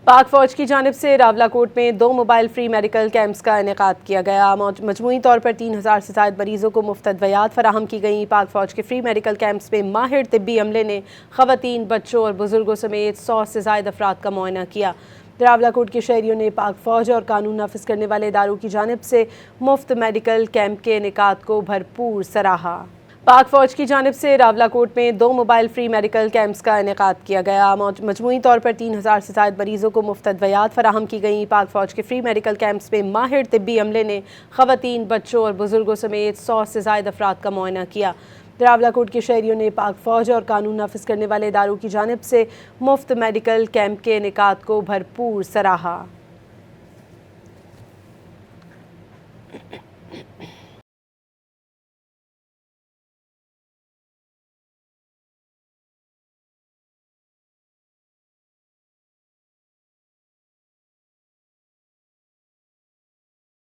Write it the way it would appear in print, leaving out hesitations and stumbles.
पाक फ़ौज की जानिब से रावलाकोट में 2 मोबाइल फ्री मेडिकल कैंप्स का इनेकाद किया गया। मजमूई तौर पर 3000 से ज़ायद मरीज़ों को मुफ्त अद्वियात फराहम की गई। पाक फ़ौज के फ्री मेडिकल कैंप्स में माहिर तिब्बी अमले ने ख़वातीन, बच्चों और बुजुर्गों समेत 100 से ज़ायद अफराद का मुआयना किया। रावलाकोट के शहरियों ने पाक फ़ौज और कानून नाफिज करने वाले इदारों की जानिब से मुफ्त मेडिकल कैंप के इनेकाद को भरपूर सराहा। पाक फ़ौज की जानिब से रावलाकोट में 2 मोबाइल फ्री मेडिकल कैंप्स का इनेकाद किया गया। मजमूई तौर पर 3000 से ज़ायद मरीज़ों को मुफ्त अद्वियात फराहम की गई। पाक फ़ौज के फ्री मेडिकल कैंप्स में माहिर तिब्बी अमले ने ख़वातीन, बच्चों और बुजुर्गों समेत 100 से ज़ायद अफराद का मुआयना किया। रावलाकोट के शहरियों ने पाक फ़ौज और कानून नाफिज करने वाले इदारों की जानिब से मुफ्त मेडिकल कैंप के इनेकाद को भरपूर सराहा।